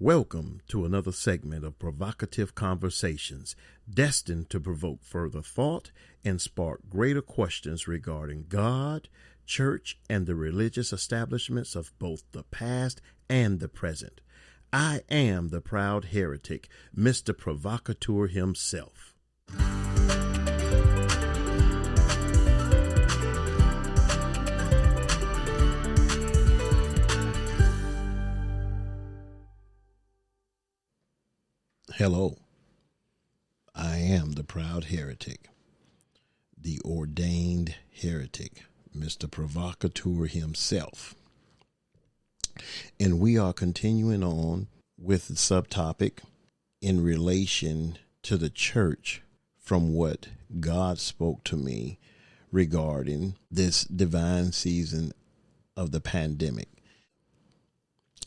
Welcome to another segment of provocative conversations destined to provoke further thought and spark greater questions regarding God, church, and the religious establishments of both the past and the present. I am the proud heretic, Mr. Provocateur himself. Hello, I am the proud heretic, the ordained heretic, Mr. Provocateur himself. And we are continuing on with the subtopic in relation to the church from what God spoke to me regarding this divine season of the pandemic.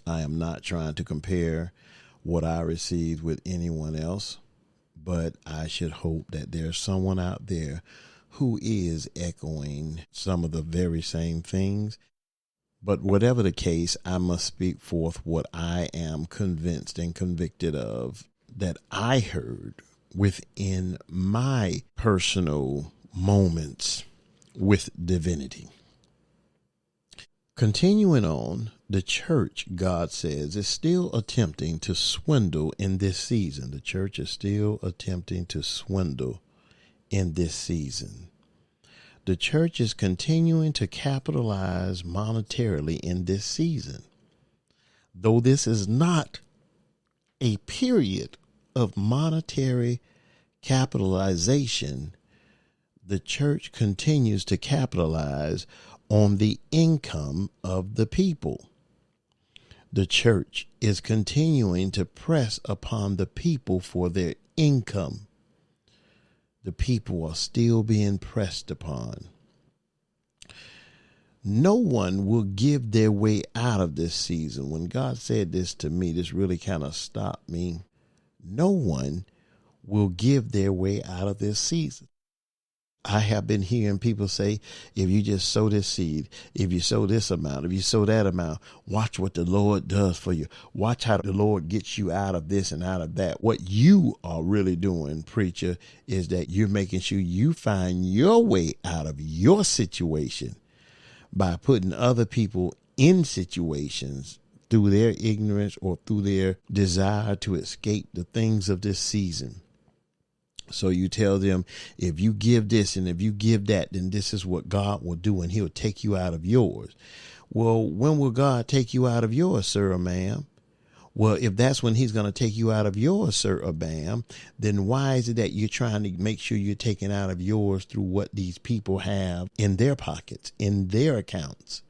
I am not trying to compare what I received with anyone else, but I should hope that there's someone out there who is echoing some of the very same things. But whatever the case, I must speak forth what I am convinced and convicted of that I heard within my personal moments with divinity. Continuing on, the church, God says, is still attempting to swindle in this season. The church is still attempting to swindle in this season. The church is continuing to capitalize monetarily in this season. Though this is not a period of monetary capitalization, the church continues to capitalize on the income of the people. The church is continuing to press upon the people for their income. The people are still being pressed upon. No one will give their way out of this season. When God said this to me, this really kind of stopped me. No one will give their way out of this season. I have been hearing people say, if you just sow this seed, if you sow this amount, if you sow that amount, watch what the Lord does for you. Watch how the Lord gets you out of this and out of that. What you are really doing, preacher, is that you're making sure you find your way out of your situation by putting other people in situations through their ignorance or through their desire to escape the things of this season. So you tell them, if you give this and if you give that, then this is what God will do, and he'll take you out of yours. Well, when will God take you out of yours, sir or ma'am? Well, if that's when he's going to take you out of yours, sir or ma'am, then why is it that you're trying to make sure you're taken out of yours through what these people have in their pockets, in their accounts?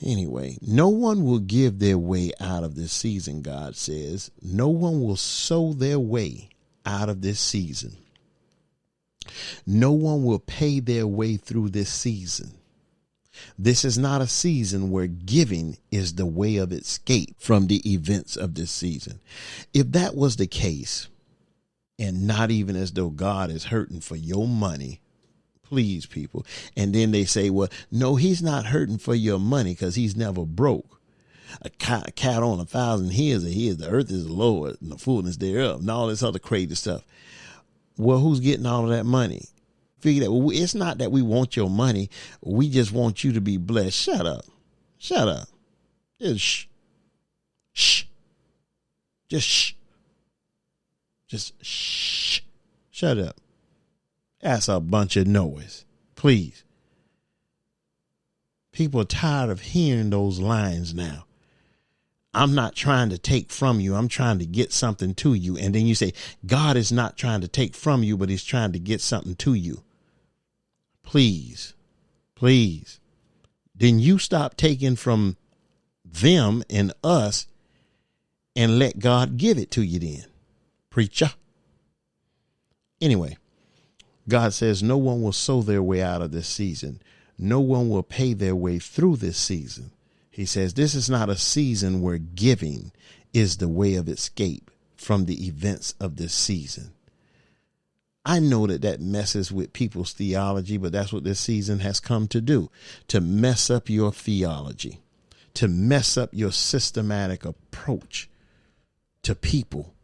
Anyway, no one will give their way out of this season, God says. No one will sow their way out of this season. No one will pay their way through this season. This is not a season where giving is the way of escape from the events of this season. If that was the case, and not even as though God is hurting for your money, please, people. And then they say, well, no, he's not hurting for your money because he's never broke. A cat on 1,000 hills, the earth is the Lord and the fullness thereof, and all this other crazy stuff. Well, who's getting all of that money? Figure that. Well, it's not that we want your money. We just want you to be blessed. Shut up. Shut up. Just shh. Shh. Just shh. Just shh. Shut up. That's a bunch of noise. Please. People are tired of hearing those lines now. I'm not trying to take from you. I'm trying to get something to you. And then you say, God is not trying to take from you, but he's trying to get something to you. Please, please. Then you stop taking from them and us and let God give it to you then, preacher. Anyway, God says no one will sow their way out of this season. No one will pay their way through this season. He says this is not a season where giving is the way of escape from the events of this season. I know that messes with people's theology, but that's what this season has come to do, to mess up your theology, to mess up your systematic approach to people,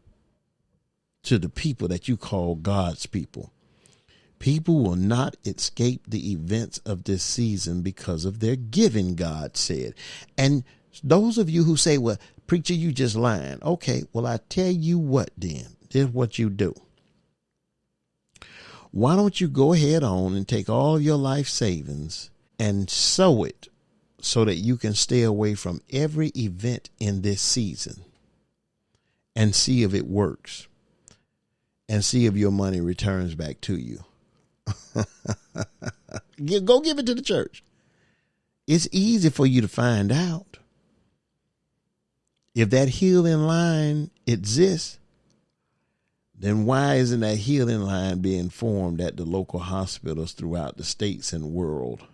to the people that you call God's people. People will not escape the events of this season because of their giving, God said. And those of you who say, well, preacher, you just lying. Okay, well, I tell you what then. Here's what you do. Why don't you go ahead on and take all of your life savings and sow it so that you can stay away from every event in this season and see if it works and see if your money returns back to you. Go give it to the church. It's easy for you to find out. If that healing line exists, then why isn't that healing line being formed at the local hospitals throughout the states and world?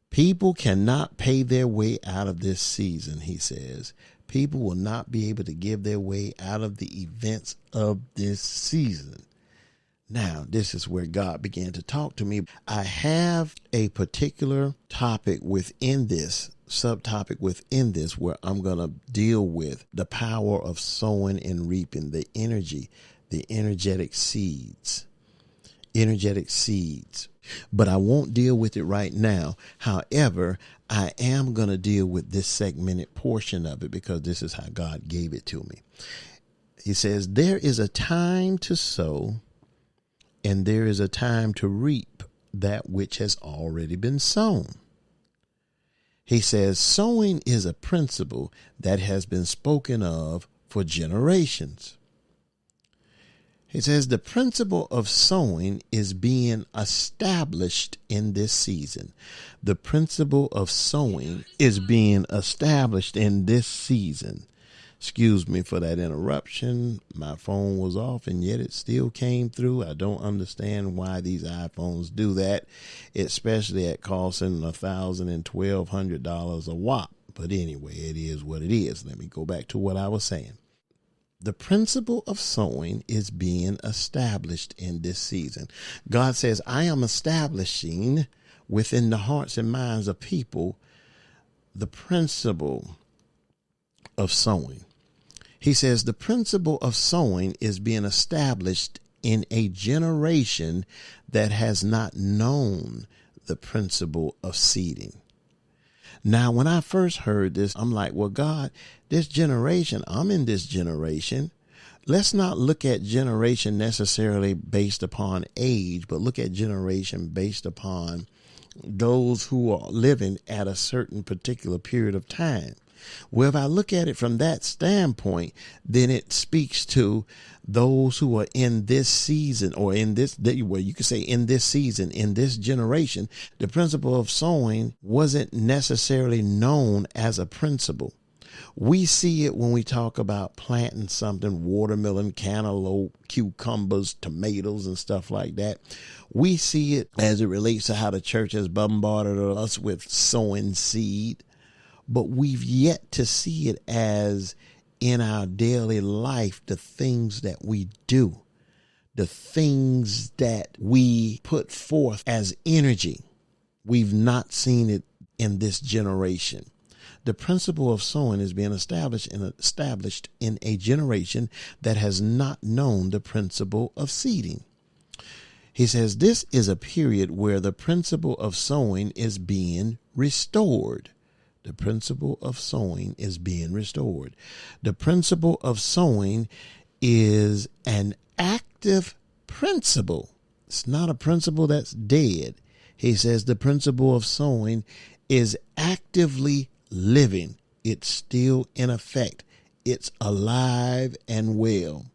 People cannot pay their way out of this season, he says. People will not be able to give their way out of the events of this season. Now, this is where God began to talk to me. I have a particular topic within this, subtopic within this, where I'm going to deal with the power of sowing and reaping, the energy, the energetic seeds. But I won't deal with it right now. However, I am going to deal with this segmented portion of it because this is how God gave it to me. He says, there is a time to sow and there is a time to reap that which has already been sown. He says, sowing is a principle that has been spoken of for generations. He says the principle of sowing is being established in this season. The principle of sowing is being established in this season. Excuse me for that interruption. My phone was off and yet it still came through. I don't understand why these iPhones do that, especially at costing $1,000 and $1,200 a whop. But anyway, it is what it is. Let me go back to what I was saying. The principle of sowing is being established in this season. God says, I am establishing within the hearts and minds of people the principle of sowing. He says the principle of sowing is being established in a generation that has not known the principle of seeding. Now, when I first heard this, I'm like, well, God, this generation, I'm in this generation. Let's not look at generation necessarily based upon age, but look at generation based upon those who are living at a certain particular period of time. Well, if I look at it from that standpoint, then it speaks to those who are in this season or in this, well, you could say in this season, in this generation. The principle of sowing wasn't necessarily known as a principle. We see it when we talk about planting something, watermelon, cantaloupe, cucumbers, tomatoes, and stuff like that. We see it as it relates to how the church has bombarded us with sowing seed. But we've yet to see it as in our daily life, the things that we do, the things that we put forth as energy. We've not seen it in this generation. The principle of sowing is being established in a generation that has not known the principle of seeding. He says this is a period where the principle of sowing is being restored. The principle of sowing is being restored. The principle of sowing is an active principle. It's not a principle that's dead. He says the principle of sowing is actively living. It's still in effect. It's alive and well.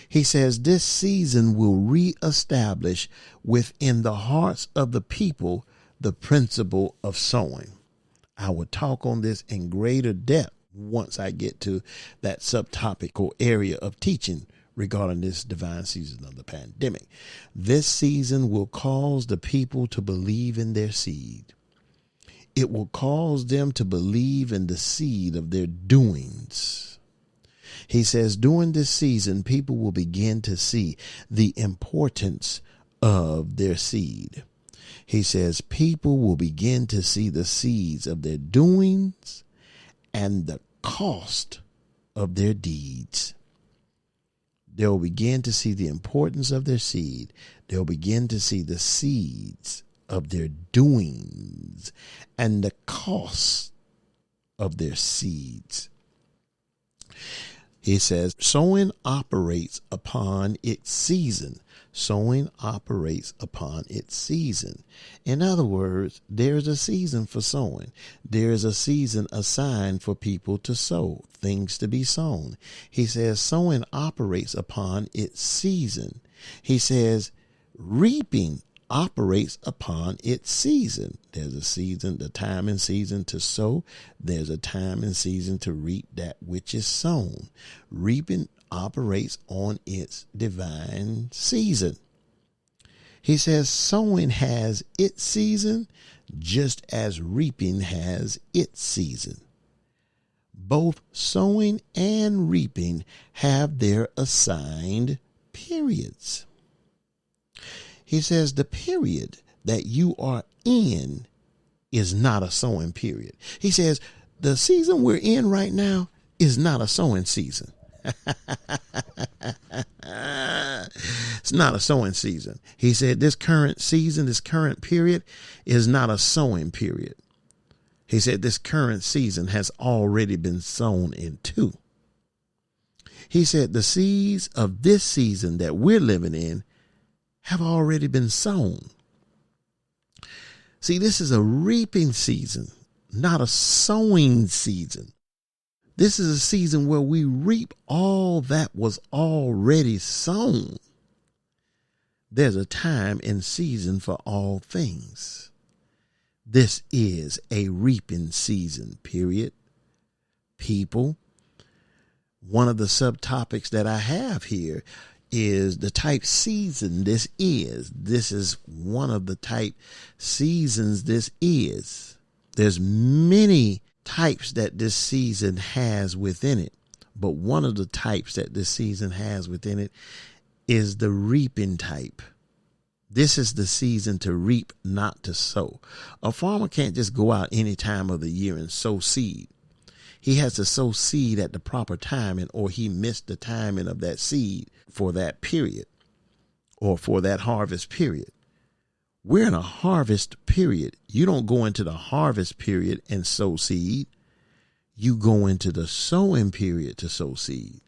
He says this season will reestablish within the hearts of the people the principle of sowing. I will talk on this in greater depth once I get to that subtopic or area of teaching regarding this divine season of the pandemic. This season will cause the people to believe in their seed. It will cause them to believe in the seed of their doings. He says during this season, people will begin to see the importance of their seed. He says people will begin to see the seeds of their doings and the cost of their deeds. They'll begin to see the importance of their seed. They'll begin to see the seeds of their doings and the cost of their seeds. He says sowing operates upon its season. Sowing operates upon its season. In other words, there's a season for sowing. There's a season assigned for people to sow, things to be sown. He says sowing operates upon its season. He says reaping operates upon its season. There's a season, the time and season to sow. There's a time and season to reap that which is sown. Reaping operates on its divine season. He says sowing has its season just as reaping has its season. Both sowing and reaping have their assigned periods. He says the period that you are in is not a sowing period. He says the season we're in right now is not a sowing season. It's not a sowing season. He said this current season, this current period is not a sowing period. He said this current season has already been sown into. He said the seeds of this season that we're living in have already been sown. See, this is a reaping season, not a sowing season. This is a season where we reap all that was already sown. There's a time and season for all things. This is a reaping season, period. People, one of the subtopics that I have here is the type season this is. This is one of the type seasons this is. There's many types that this season has within it, but one of the types that this season has within it is the reaping type. This is the season to reap, not to sow. A farmer can't just go out any time of the year and sow seed. He has to sow seed at the proper timing, or he missed the timing of that seed for that period or for that harvest period. We're in a harvest period. You don't go into the harvest period and sow seed. You go into the sowing period to sow seed.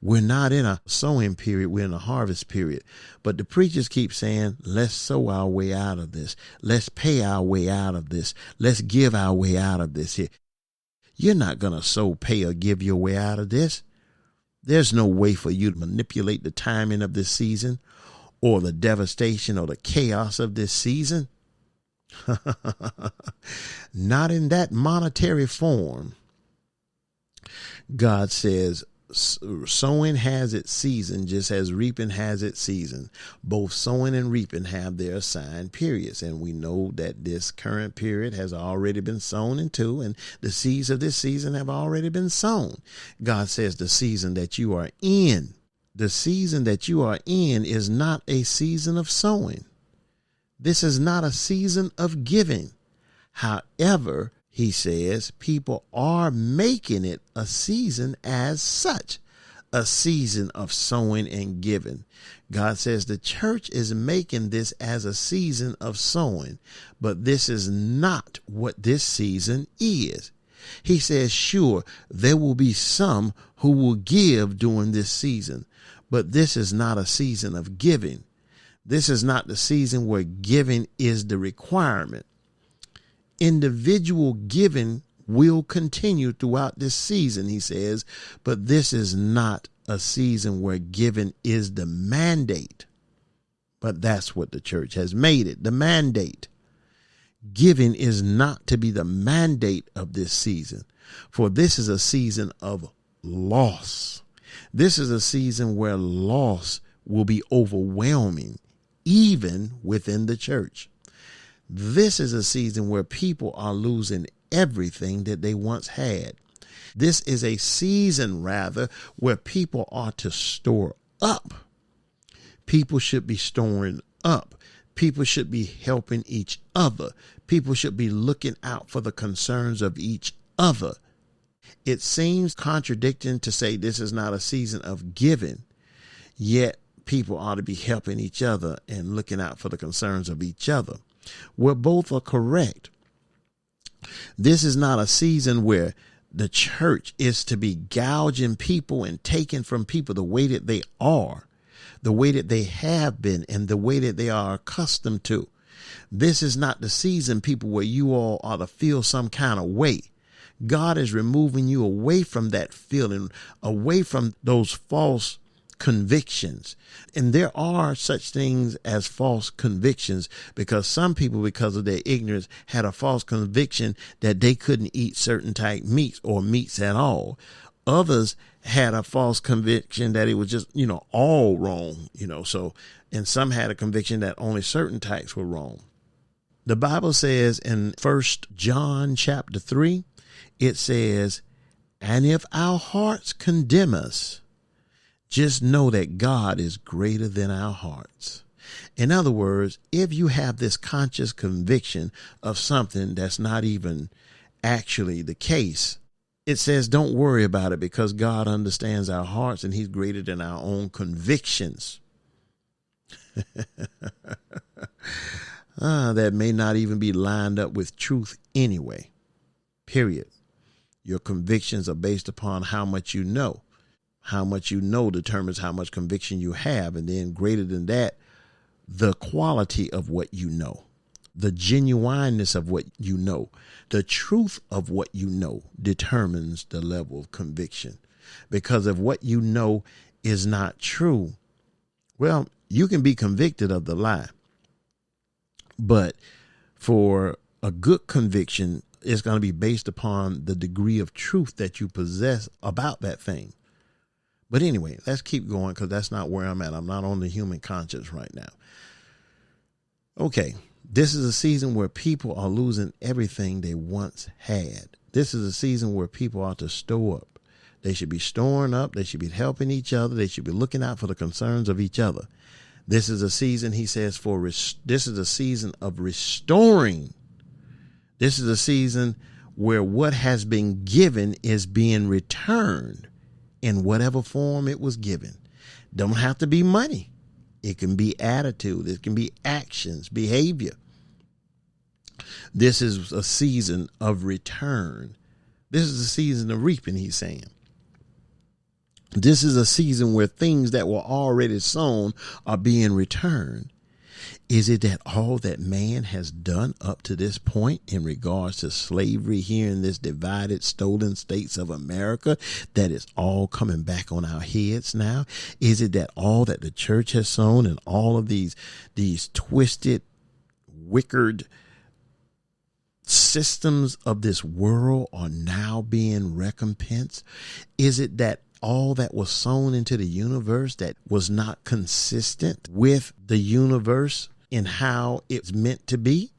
We're not in a sowing period. We're in a harvest period. But the preachers keep saying, let's sow our way out of this. Let's pay our way out of this. Let's give our way out of this here. You're not going to sow, pay, or give your way out of this. There's no way for you to manipulate the timing of this season or the devastation or the chaos of this season. Not in that monetary form. God says sowing has its season just as reaping has its season. Both sowing and reaping have their assigned periods, and we know that this current period has already been sown into, and the seeds of this season have already been sown. God says the season that you are in, is not a season of sowing. This is not a season of giving. However, he says people are making it a season as such, a season of sowing and giving. God says the church is making this as a season of sowing, but this is not what this season is. He says, sure, there will be some who will give during this season, but this is not a season of giving. This is not the season where giving is the requirement. Individual giving will continue throughout this season, he says, but this is not a season where giving is the mandate. But that's what the church has made it, the mandate. Giving is not to be the mandate of this season, for this is a season of loss. This is a season where loss will be overwhelming, even within the church. This is a season where people are losing everything that they once had. This is a season, rather, where people are to store up. People should be storing up. People should be helping each other. People should be looking out for the concerns of each other. It seems contradicting to say this is not a season of giving, yet people ought to be helping each other and looking out for the concerns of each other. Well, both are correct. This is not a season where the church is to be gouging people and taking from people the way that they are, the way that they have been, and the way that they are accustomed to. This is not the season, people, where you all ought to feel some kind of way. God is removing you away from that feeling, away from those false convictions. And there are such things as false convictions, because some people, because of their ignorance, had a false conviction that they couldn't eat certain type meats or meats at all. Others had a false conviction that it was just, all wrong, so, and some had a conviction that only certain types were wrong. The Bible says in 1 John chapter 3, it says, and if our hearts condemn us, just know that God is greater than our hearts. In other words, if you have this conscious conviction of something that's not even actually the case, it says don't worry about it, because God understands our hearts and he's greater than our own convictions. That may not even be lined up with truth anyway, period. Your convictions are based upon how much you know. How much you know determines how much conviction you have. And then greater than that, the quality of what you know, the genuineness of what you know, the truth of what you know determines the level of conviction. Because if what you know is not true, well, you can be convicted of the lie. But for a good conviction, it's going to be based upon the degree of truth that you possess about that thing. But anyway, let's keep going, because that's not where I'm at. I'm not on the human conscience right now. Okay, this is a season where people are losing everything they once had. This is a season where people are to store up. They should be storing up. They should be helping each other. They should be looking out for the concerns of each other. This is a season, he says, this is a season of restoring. This is a season where what has been given is being returned in whatever form it was given. Don't have to be money. It can be attitude. It can be actions, behavior. This is a season of return. This is a season of reaping, he's saying. This is a season where things that were already sown are being returned. Is it that all that man has done up to this point in regards to slavery here in this divided, stolen states of America, that is all coming back on our heads now? Is it that all that the church has sown and all of these twisted, wicked systems of this world are now being recompensed? Is it that all that was sown into the universe that was not consistent with the universe in how it's meant to be,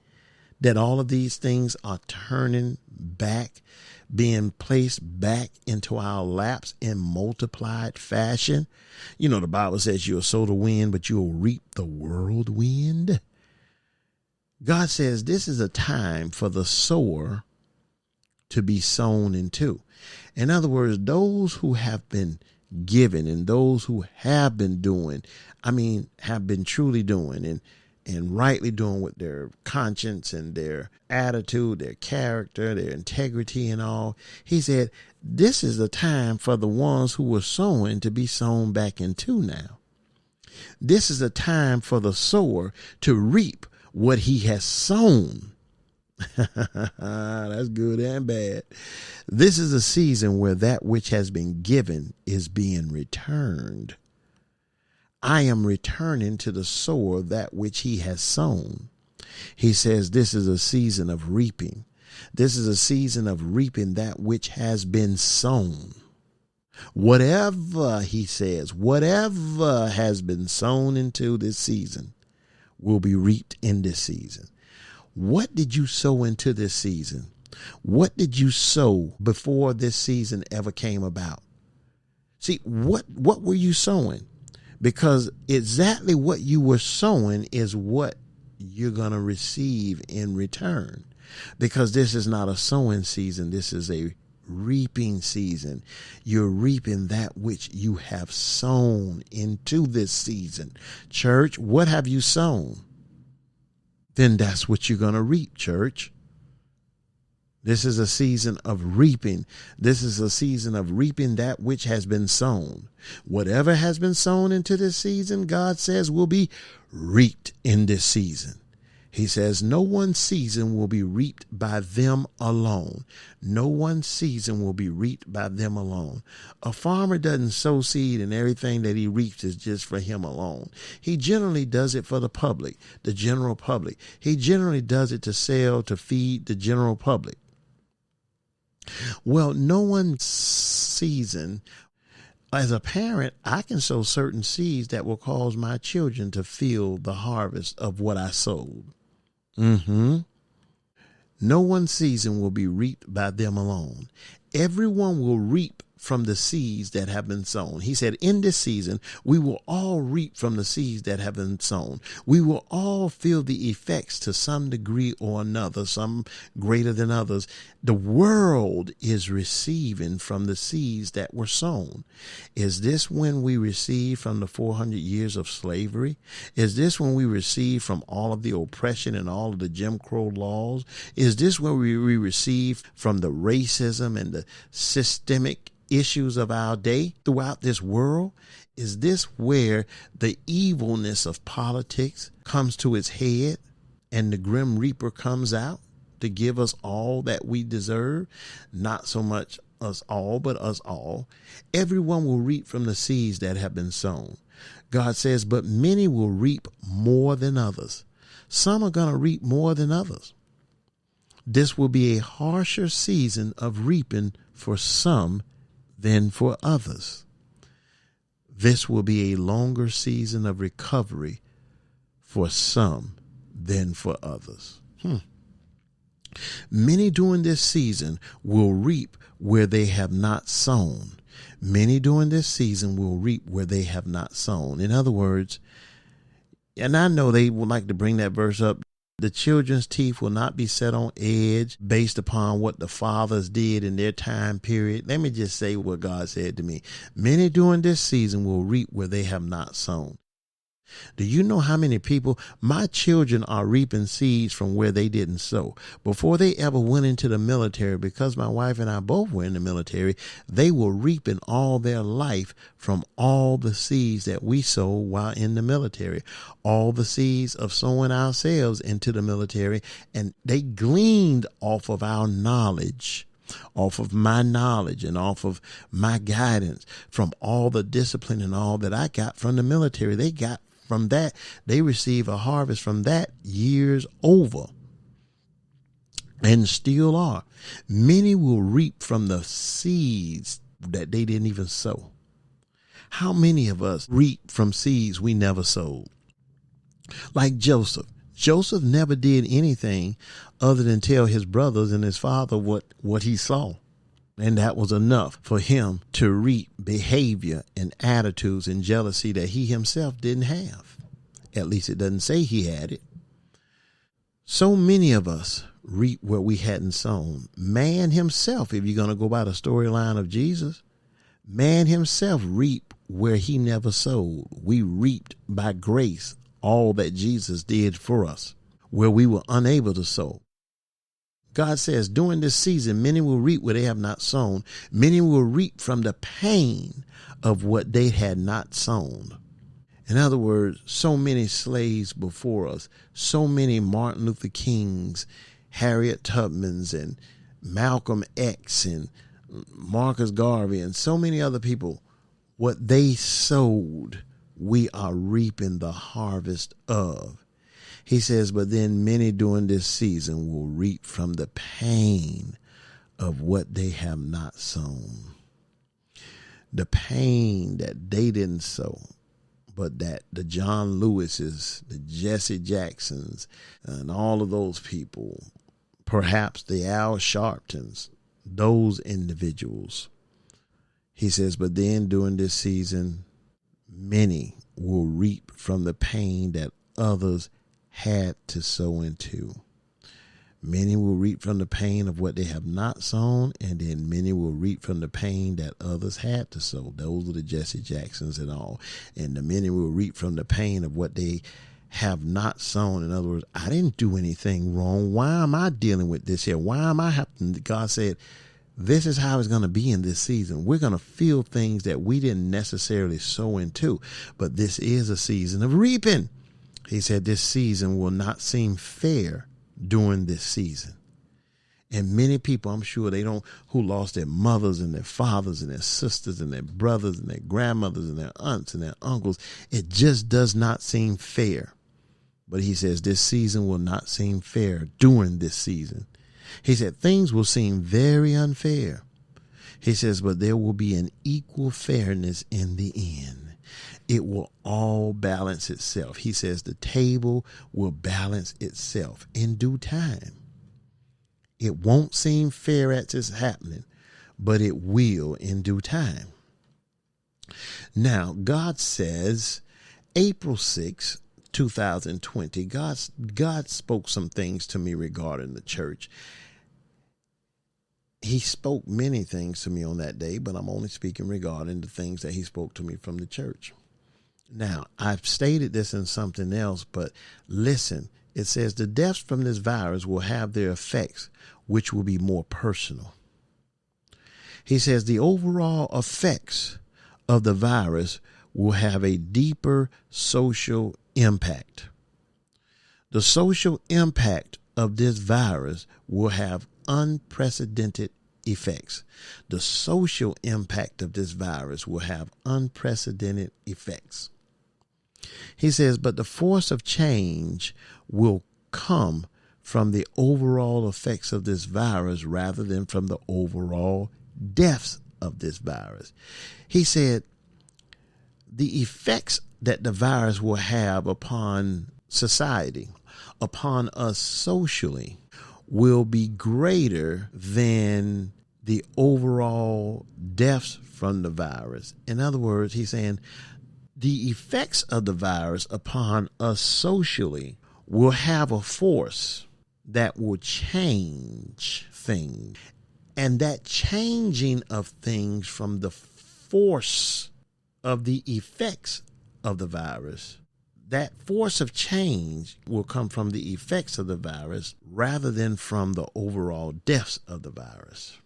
that all of these things are turning back, being placed back into our laps in multiplied fashion? The Bible says you'll sow the wind, but you'll reap the whirlwind. God says this is a time for the sower to be sown into. In other words, those who have been given and those who have been doing, have been truly doing and rightly doing with their conscience and their attitude, their character, their integrity and all. He said, this is the time for the ones who were sowing to be sown back into now. This is a time for the sower to reap what he has sown. That's good and bad. This is a season where that which has been given is being returned. I am returning to the sower that which he has sown. He says this is a season of reaping. This is a season of reaping that which has been sown. Whatever, he says, whatever has been sown into this season will be reaped in this season. What did you sow into this season? What did you sow before this season ever came about? See, what were you sowing? Because exactly what you were sowing is what you're going to receive in return. Because this is not a sowing season. This is a reaping season. You're reaping that which you have sown into this season. Church, what have you sown? Then that's what you're going to reap, church. This is a season of reaping. This is a season of reaping that which has been sown. Whatever has been sown into this season, God says will be reaped in this season. He says no one season will be reaped by them alone. No one season will be reaped by them alone. A farmer doesn't sow seed and everything that he reaps is just for him alone. He generally does it for the public, the general public. He generally does it to sell, to feed the general public. Well, no one season. As a parent, I can sow certain seeds that will cause my children to feel the harvest of what I sowed. No one season will be reaped by them alone. Everyone will reap from the seeds that have been sown. He said, in this season, we will all reap from the seeds that have been sown. We will all feel the effects to some degree or another, some greater than others. The world is receiving from the seeds that were sown. Is this when we receive from the 400 years of slavery? Is this when we receive from all of the oppression and all of the Jim Crow laws? Is this when we receive from the racism and the systemic issues of our day throughout this world? Is this where the evilness of politics comes to its head and the grim reaper comes out to give us all that we deserve? Not so much us all, but us all. Everyone will reap from the seeds that have been sown. God says, but many will reap more than others. Some are going to reap more than others. This will be a harsher season of reaping for some than for others. This will be a longer season of recovery for some than for others. Many during this season will reap where they have not sown. Many during this season will reap where they have not sown. In other words, and I know they would like to bring that verse up, the children's teeth will not be set on edge based upon what the fathers did in their time period. Let me just say what God said to me. Many during this season will reap where they have not sown. Do you know how many people, my children are reaping seeds from where they didn't sow? Before they ever went into the military, because my wife and I both were in the military, they were reaping all their life from all the seeds that we sowed while in the military, all the seeds of sowing ourselves into the military, and they gleaned off of our knowledge, off of my knowledge and off of my guidance, from all the discipline and all that I got from the military. They got from that, they receive a harvest from that years over and still are. Many will reap from the seeds that they didn't even sow. How many of us reap from seeds we never sowed? Like Joseph. Joseph never did anything other than tell his brothers and his father what he saw. And that was enough for him to reap behavior and attitudes and jealousy that he himself didn't have. At least it doesn't say he had it. So many of us reap where we hadn't sown. Man himself, if you're going to go by the storyline of Jesus, man himself reaped where he never sowed. We reaped by grace all that Jesus did for us, where we were unable to sow. God says, during this season, many will reap where they have not sown. Many will reap from the pain of what they had not sown. In other words, so many slaves before us, so many Martin Luther Kings, Harriet Tubmans, and Malcolm X, and Marcus Garvey, and so many other people, what they sowed, we are reaping the harvest of. He says, but then many during this season will reap from the pain of what they have not sown. The pain that they didn't sow, but that the John Lewises, the Jesse Jacksons, and all of those people, perhaps the Al Sharptons, those individuals. He says, but then during this season, many will reap from the pain that others had to sow into. Many will reap from the pain of what they have not sown, and then many will reap from the pain that others had to sow. Those are the Jesse Jacksons and all. And the many will reap from the pain of what they have not sown. In other words, I didn't do anything wrong. Why am I dealing with this here? Why am I having? God said, this is how it's going to be in this season. We're going to feel things that we didn't necessarily sow into, but this is a season of reaping. He said this season will not seem fair during this season. And many people, I'm sure who lost their mothers and their fathers and their sisters and their brothers and their grandmothers and their aunts and their uncles, it just does not seem fair. But he says this season will not seem fair during this season. He said things will seem very unfair. He says, but there will be an equal fairness in the end. It will all balance itself. He says the table will balance itself in due time. It won't seem fair as it's happening, but it will in due time. Now, God says April 6, 2020, God spoke some things to me regarding the church. He spoke many things to me on that day, but I'm only speaking regarding the things that he spoke to me from the church. Now, I've stated this in something else, but listen, it says the deaths from this virus will have their effects, which will be more personal. He says the overall effects of the virus will have a deeper social impact. The social impact of this virus will have unprecedented effects. The social impact of this virus will have unprecedented effects. He says, but the force of change will come from the overall effects of this virus rather than from the overall deaths of this virus. He said, the effects that the virus will have upon society, upon us socially, will be greater than the overall deaths from the virus. In other words, he's saying the effects of the virus upon us socially will have a force that will change things. And that changing of things from the force of the effects of the virus, that force of change will come from the effects of the virus rather than from the overall deaths of the virus.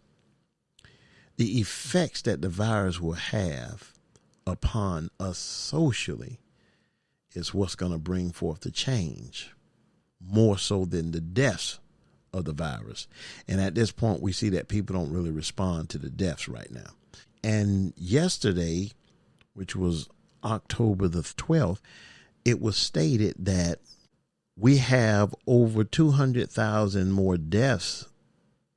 The effects that the virus will have upon us socially is what's going to bring forth the change, more so than the deaths of the virus. And at this point, we see that people don't really respond to the deaths right now. And yesterday, which was October the 12th, it was stated that we have over 200,000 more deaths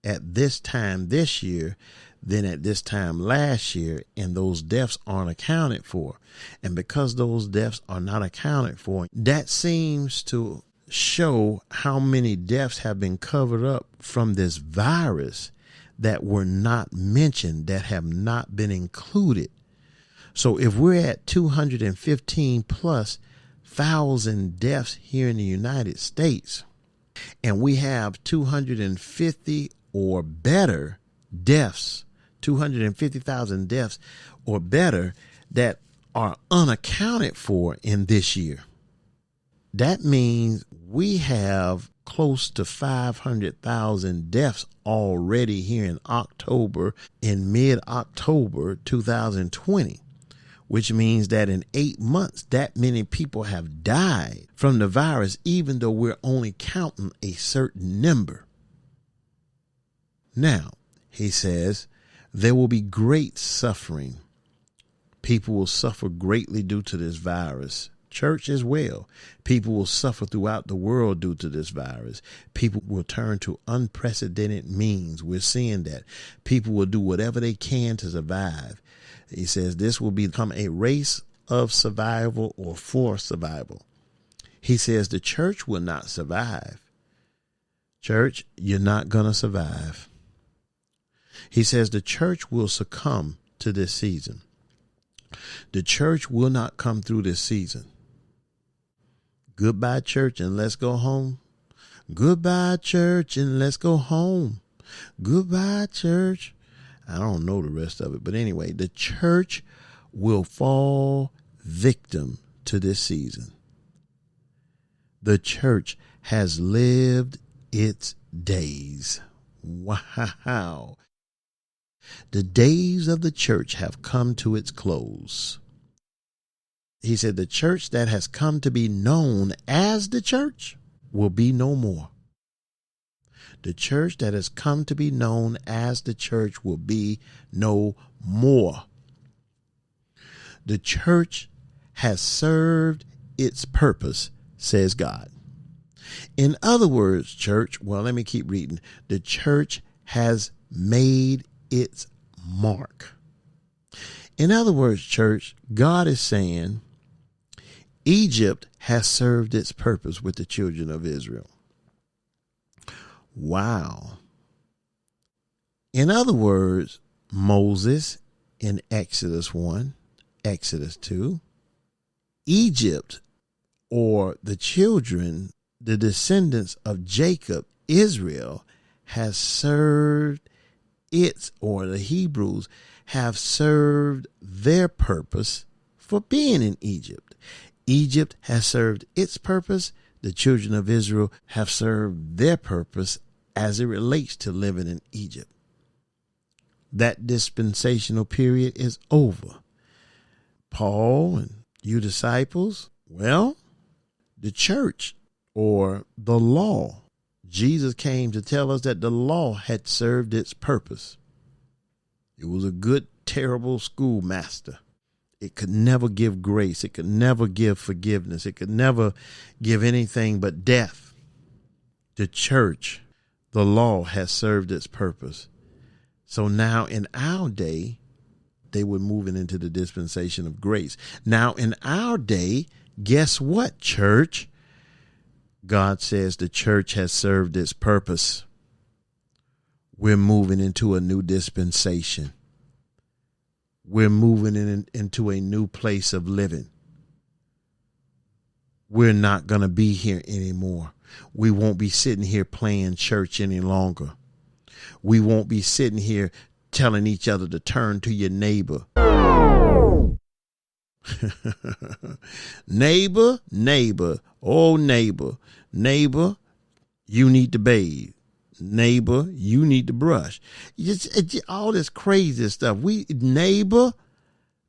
at this time this year than at this time last year, and those deaths aren't accounted for. And because those deaths are not accounted for, that seems to show how many deaths have been covered up from this virus that were not mentioned, that have not been included. So if we're at 215 plus thousand deaths here in the United States, and we have 250 or better deaths, 250,000 deaths or better that are unaccounted for in this year, that means we have close to 500,000 deaths already here in October, in mid-October 2020. Which means that in 8 months, that many people have died from the virus, even though we're only counting a certain number. Now, he says, there will be great suffering. People will suffer greatly due to this virus. Church as well. People will suffer throughout the world due to this virus. People will turn to unprecedented means. We're seeing that. People will do whatever they can to survive. He says this will become a race of survival or for survival. He says the church will not survive. Church, you're not going to survive. He says the church will succumb to this season. The church will not come through this season. Goodbye, church, and let's go home. Goodbye, church, and let's go home. Goodbye, church. I don't know the rest of it, but anyway, the church will fall victim to this season. The church has lived its days. Wow. The days of the church have come to its close. He said the church that has come to be known as the church will be no more. The church that has come to be known as the church will be no more. The church has served its purpose, says God. In other words, church, well, let me keep reading. The church has made its mark. In other words, church, God is saying Egypt has served its purpose with the children of Israel. Wow. In other words, Moses in Exodus 1, Exodus 2, Egypt, or the children, the descendants of Jacob, Israel, has served its, or the Hebrews have served their purpose for being in Egypt. Egypt has served its purpose. The children of Israel have served their purpose as it relates to living in Egypt. That dispensational period is over. Paul and you disciples, well, the church or the law, Jesus came to tell us that the law had served its purpose. It was a good, terrible schoolmaster. It could never give grace. It could never give forgiveness. It could never give anything but death. The church, the law, has served its purpose. So now in our day, they were moving into the dispensation of grace. Now in our day, guess what, church? God says the church has served its purpose. We're moving into a new dispensation. We're moving into a new place of living. We're not going to be here anymore. We won't be sitting here playing church any longer. We won't be sitting here telling each other to turn to your neighbor. Neighbor, neighbor, oh neighbor, neighbor, you need to bathe. Neighbor, you need to brush. It's all this crazy stuff. Neighbor,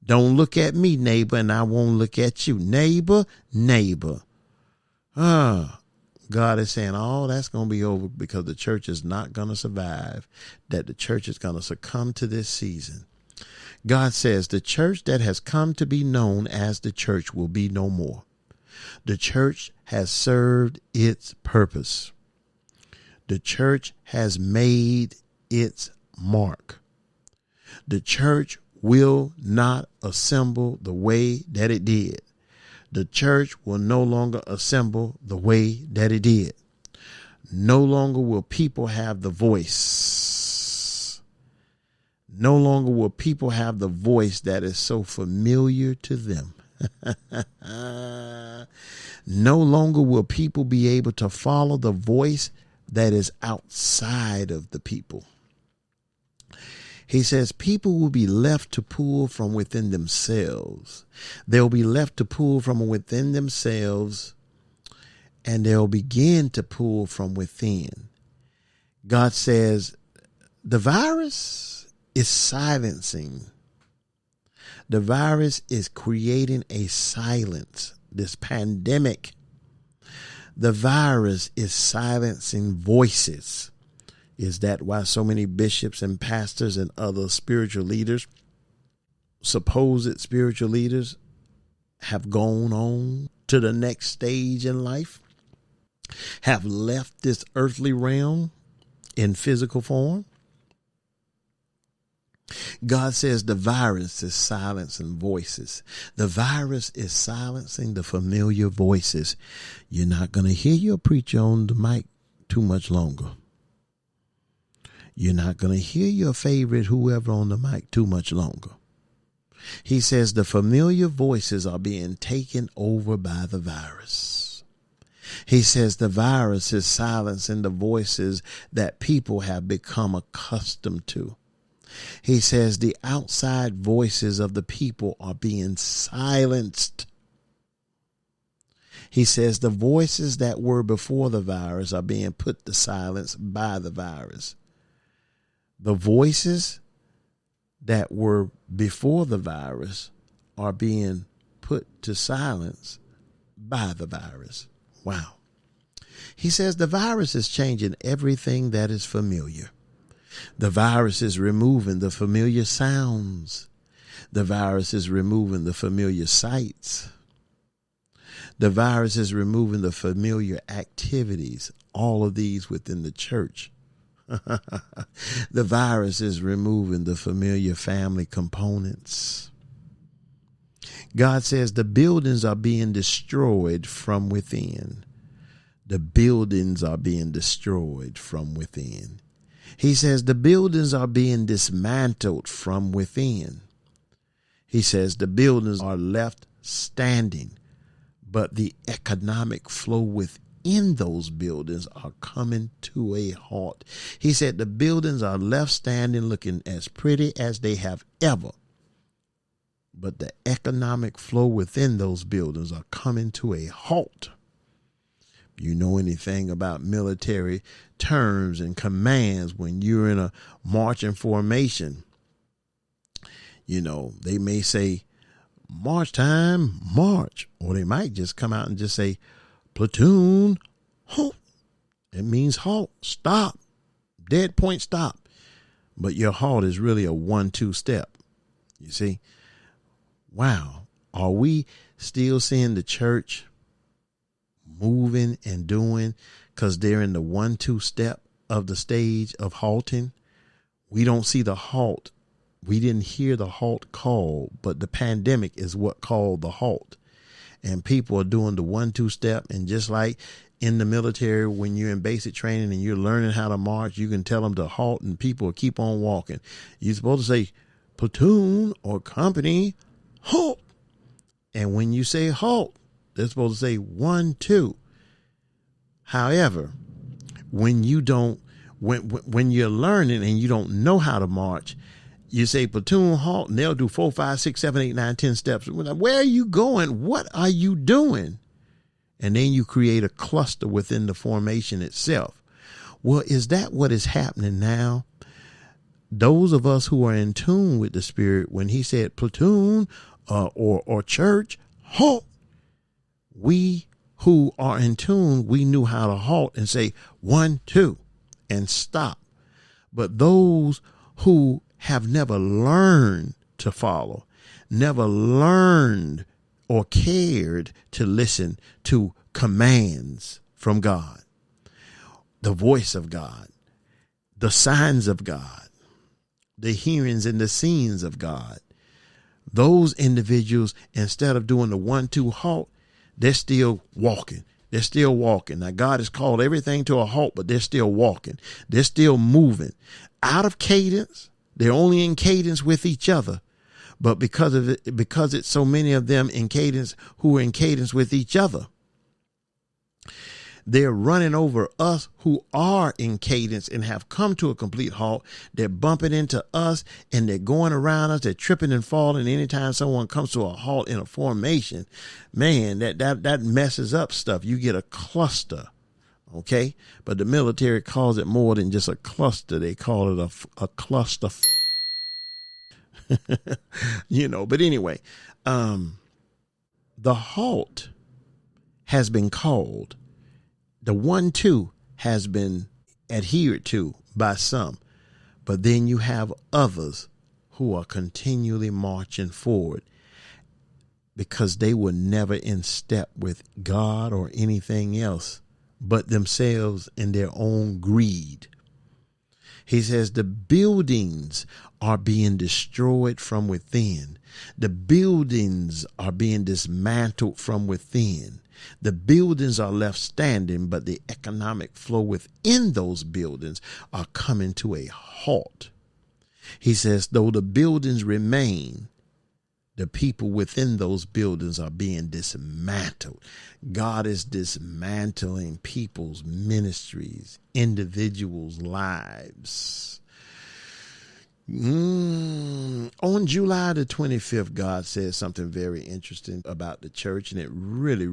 don't look at me, neighbor, and I won't look at you. Neighbor, neighbor. God is saying, that's going to be over because the church is not going to survive, that the church is going to succumb to this season. God says the church that has come to be known as the church will be no more. The church has served its purpose. The church has made its mark. The church will not assemble the way that it did. The church will no longer assemble the way that it did. No longer will people have the voice. No longer will people have the voice that is so familiar to them. No longer will people be able to follow the voice that is outside of the people. He says people will be left to pull from within themselves. They'll be left to pull from within themselves, and they'll begin to pull from within. God says the virus is silencing. The virus is creating a silence. This pandemic, the virus is silencing voices. Is that why so many bishops and pastors and other spiritual leaders, supposed spiritual leaders, have gone on to the next stage in life, have left this earthly realm in physical form? God says the virus is silencing voices. The virus is silencing the familiar voices. You're not going to hear your preacher on the mic too much longer. You're not going to hear your favorite whoever on the mic too much longer. He says the familiar voices are being taken over by the virus. He says the virus is silencing the voices that people have become accustomed to. He says the outside voices of the people are being silenced. He says the voices that were before the virus are being put to silence by the virus. The voices that were before the virus are being put to silence by the virus. Wow. He says the virus is changing everything that is familiar. The virus is removing the familiar sounds. The virus is removing the familiar sights. The virus is removing the familiar activities, all of these within the church. The virus is removing the familiar family components. God says the buildings are being destroyed from within. The buildings are being destroyed from within. He says the buildings are being dismantled from within. He says the buildings are left standing, but the economic flow within those buildings are coming to a halt. He said the buildings are left standing looking as pretty as they have ever, but the economic flow within those buildings are coming to a halt. You know anything about military terms and commands, when you're in a marching formation, you know, they may say march time, march, or they might just come out and just say platoon, halt. It means halt, stop, dead point, stop. But your halt is really a 1-2 step. You see? Wow. Are we still seeing the church moving and doing because they're in the 1-2 step of the stage of halting? We don't see the halt. We didn't hear the halt call, but the pandemic is what called the halt. And people are doing the 1-2 step. And just like in the military, when you're in basic training and you're learning how to march, you can tell them to halt and people will keep on walking. You're supposed to say platoon or company, halt. And when you say halt, they're supposed to say 1-2. However, when you don't, when you're learning and you don't know how to march, you say platoon, halt, and they'll do 4, 5, 6, 7, 8, 9, 10 steps. Where are you going? What are you doing? And then you create a cluster within the formation itself. Well, is that what is happening now? Those of us who are in tune with the Spirit, when he said platoon or church, halt, we who are in tune, we knew how to halt and say 1-2 and stop. But those who have never learned to follow, never learned or cared to listen to commands from God, the voice of God, the signs of God, the hearings and the scenes of God, those individuals, instead of doing the 1-2 halt, they're still walking. They're still walking. Now, God has called everything to a halt, but they're still walking. They're still moving out of cadence. They're only in cadence with each other. But because of it, because it's so many of them in cadence who are in cadence with each other, they're running over us who are in cadence and have come to a complete halt. They're bumping into us and they're going around us. They're tripping and falling. Anytime someone comes to a halt in a formation, man, that messes up stuff. You get a cluster. Okay. But the military calls it more than just a cluster. They call it a cluster. You know, but anyway, the halt has been called. The 1-2 has been adhered to by some, but then you have others who are continually marching forward because they were never in step with God or anything else but themselves and their own greed. He says the buildings are being destroyed from within. The buildings are being dismantled from within. The buildings are left standing, but the economic flow within those buildings are coming to a halt. He says, though the buildings remain, The people within those buildings are being dismantled. God is dismantling people's ministries, individuals' lives. On July the 25th, God said something very interesting about the church, and it really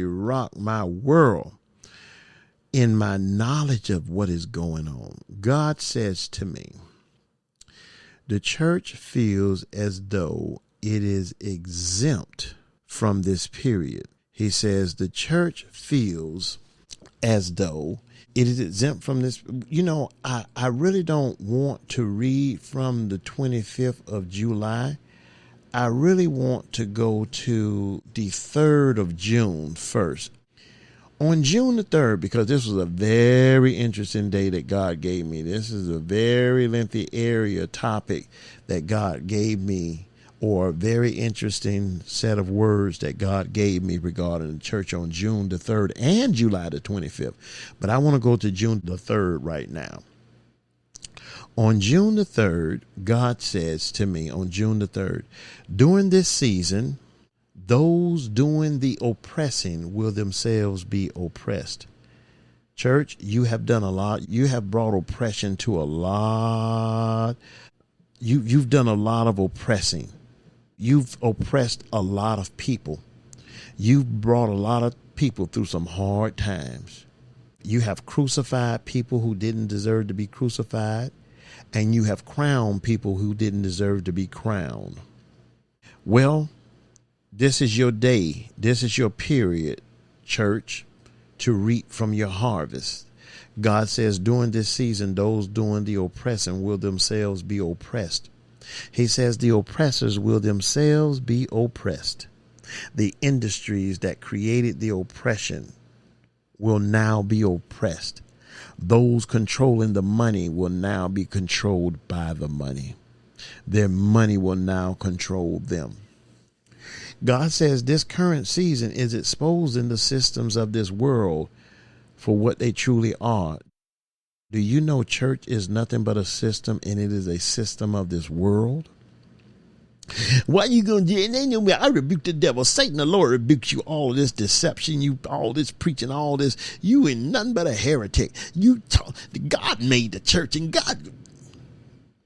rocked my world in my knowledge of what is going on. God says to me, the church feels as though it is exempt from this period. He says the church feels as though it is exempt from this. You know, I really don't want to read from the 25th of July. I really want to go to the 3rd of June first. On June the 3rd, because this was a very interesting day that God gave me. This is a very lengthy area topic that God gave me, or a very interesting set of words that God gave me regarding the church on June the 3rd and July the 25th. But I want to go to June the 3rd right now. On June the 3rd, God says to me on June the 3rd, during this season, those doing the oppressing will themselves be oppressed. Church, you have done a lot. You have brought oppression to a lot. You've done a lot of oppressing. You've oppressed a lot of people. You've brought a lot of people through some hard times. You have crucified people who didn't deserve to be crucified, and you have crowned people who didn't deserve to be crowned. Well, this is your day. This is your period, church, to reap from your harvest. God says during this season, those doing the oppressing will themselves be oppressed. He says the oppressors will themselves be oppressed. The industries that created the oppression will now be oppressed. Those controlling the money will now be controlled by the money. Their money will now control them. God says this current season is exposing the systems of this world for what they truly are. Do you know church is nothing but a system, and it is a system of this world? Why you going to do? I rebuke the devil. Satan, the Lord rebukes you. All this deception, you all this preaching, all this. You ain't nothing but a heretic. God made the church, and God.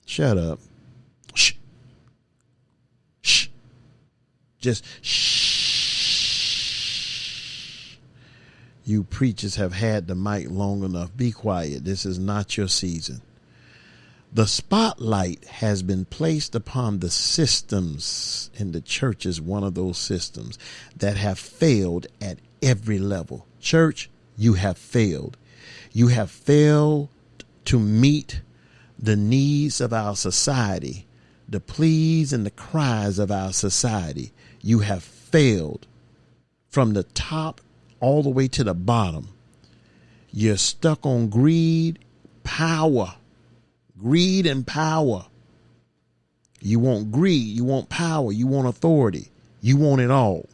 Shut up. Shh. Shh. Just shh. You preachers have had the mic long enough. Be quiet. This is not your season. The spotlight has been placed upon the systems, and the church is one of those systems that have failed at every level. Church, you have failed. You have failed to meet the needs of our society, the pleas and the cries of our society. You have failed from the top all the way to the bottom. You're stuck on greed, power. Greed and power. You want greed, you want power, you want authority, you want it all.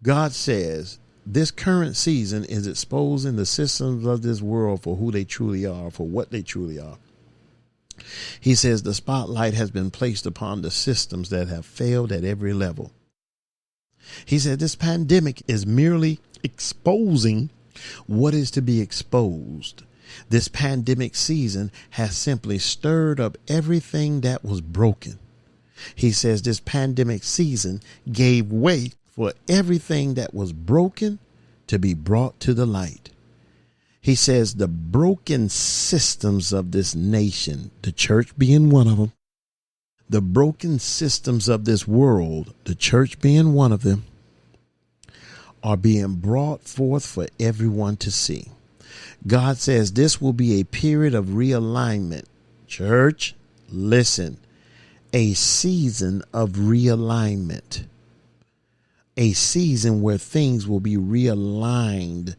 God says this current season is exposing the systems of this world for who they truly are, for what they truly are. He says the spotlight has been placed upon the systems that have failed at every level. He said this pandemic is merely exposing what is to be exposed. This pandemic season has simply stirred up everything that was broken. He says this pandemic season gave way for everything that was broken to be brought to the light. He says the broken systems of this nation, the church being one of them, the broken systems of this world, the church being one of them, are being brought forth for everyone to see. God says this will be a period of realignment. Church, listen, a season of realignment, a season where things will be realigned.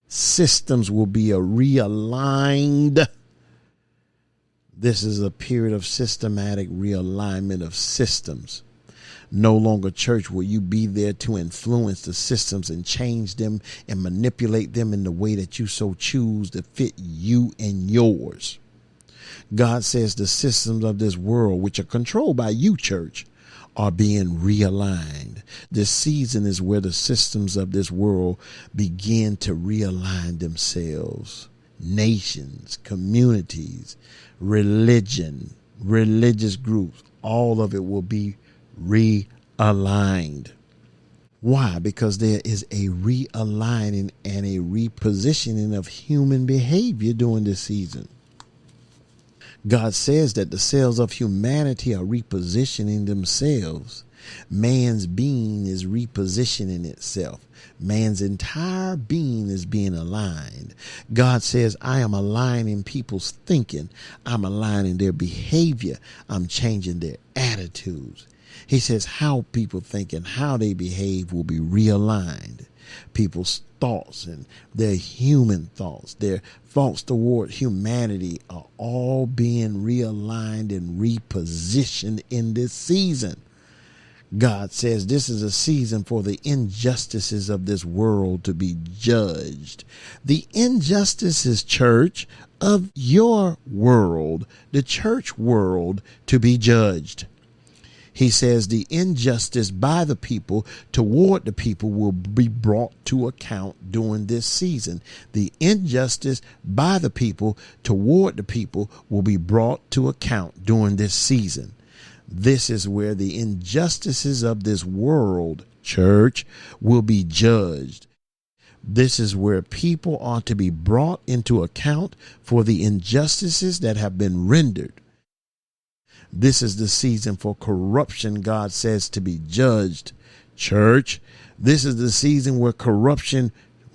Systems will be realigned. This is a period of systematic realignment of systems. No longer, church, will you be there to influence the systems and change them and manipulate them in the way that you so choose to fit you and yours. God says the systems of this world, which are controlled by you, church, are being realigned. This season is where the systems of this world begin to realign themselves. Nations, communities, religion, religious groups, all of it will be realigned. Why? Because there is a realigning and a repositioning of human behavior during this season. God says that the cells of humanity are repositioning themselves. Man's being is repositioning itself. Man's entire being is being aligned. God says, I am aligning people's thinking. I'm aligning their behavior. I'm changing their attitudes. He says how people think and how they behave will be realigned. People's thoughts and their human thoughts, their thoughts toward humanity are all being realigned and repositioned in this season. God says this is a season for the injustices of this world to be judged. The injustices, church, of your world, the church world, to be judged. He says the injustice by the people toward the people will be brought to account during this season. The injustice by the people toward the people will be brought to account during this season. This is where the injustices of this world, church, will be judged. This is where people are to be brought into account for the injustices that have been rendered. This is the season for corruption, God says, to be judged. Church, this is the season where corruption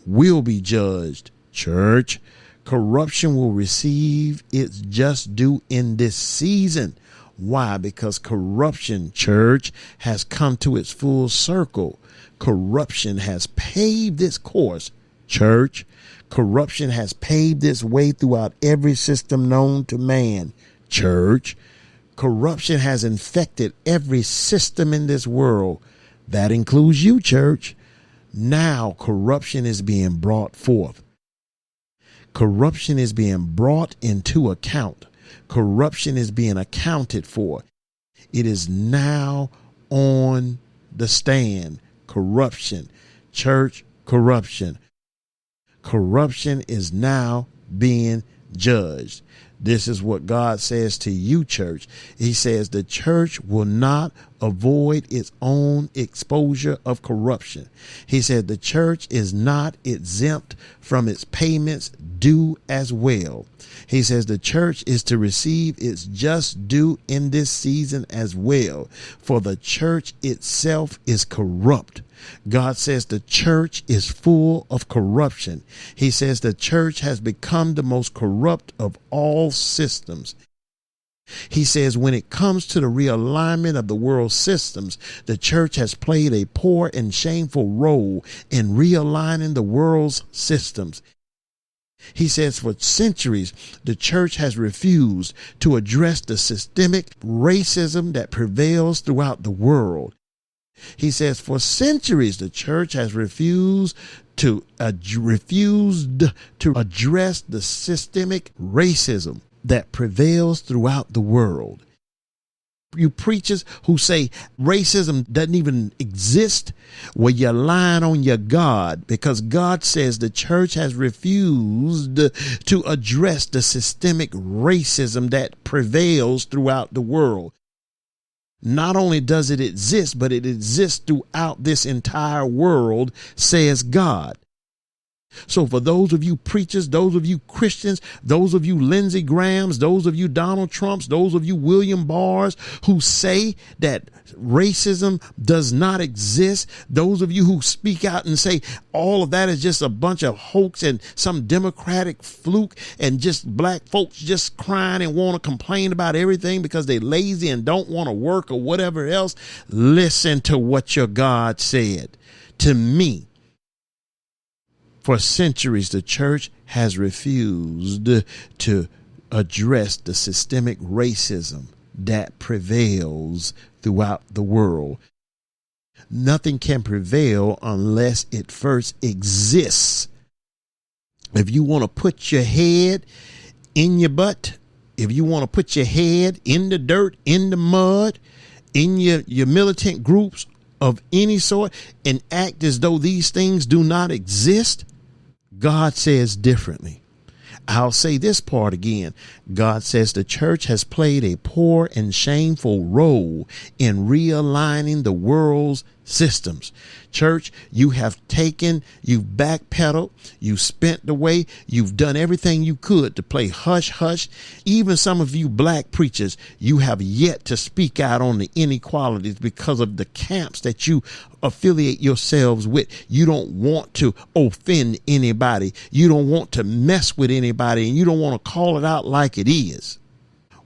will be judged. Church, corruption will receive its just due in this season. Why? Because corruption, church, has come to its full circle. Corruption has paved its course. Church, corruption has paved its way throughout every system known to man. Church, corruption has infected every system in this world. That includes you, church. Now corruption is being brought forth. Corruption is being brought into account. Corruption is being accounted for. It is now on the stand. Corruption, church, corruption. Corruption is now being judged. This is what God says to you, church. He says the church will not avoid its own exposure of corruption. He said the church is not exempt from its payments due as well. He says the church is to receive its just due in this season as well, for the church itself is corrupt. God says the church is full of corruption. He says the church has become the most corrupt of all systems. He says when it comes to the realignment of the world's systems, the church has played a poor and shameful role in realigning the world's systems. He says for centuries, the church has refused to address the systemic racism that prevails throughout the world. He says for centuries, the church has refused to address the systemic racism that prevails throughout the world. You preachers who say racism doesn't even exist, well, you're lying on your God, because God says the church has refused to address the systemic racism that prevails throughout the world. Not only does it exist, but it exists throughout this entire world, says God. So for those of you preachers, those of you Christians, those of you Lindsey Grahams, those of you Donald Trumps, those of you William Barrs who say that racism does not exist, those of you who speak out and say all of that is just a bunch of hoax and some democratic fluke and just black folks just crying and want to complain about everything because they're lazy and don't want to work or whatever else, listen to what your God said to me. For centuries, the church has refused to address the systemic racism that prevails throughout the world. Nothing can prevail unless it first exists. If you want to put your head in your butt, if you want to put your head in the dirt, in the mud, in your militant groups of any sort, and act as though these things do not exist, God says differently. I'll say this part again. God says the church has played a poor and shameful role in realigning the world's systems. Church, you've backpedaled, you spent the way, you've done everything you could to play hush hush. Even some of you black preachers, you have yet to speak out on the inequalities because of the camps that you affiliate yourselves with. You don't want to offend anybody. You don't want to mess with anybody, and you don't want to call it out like it is.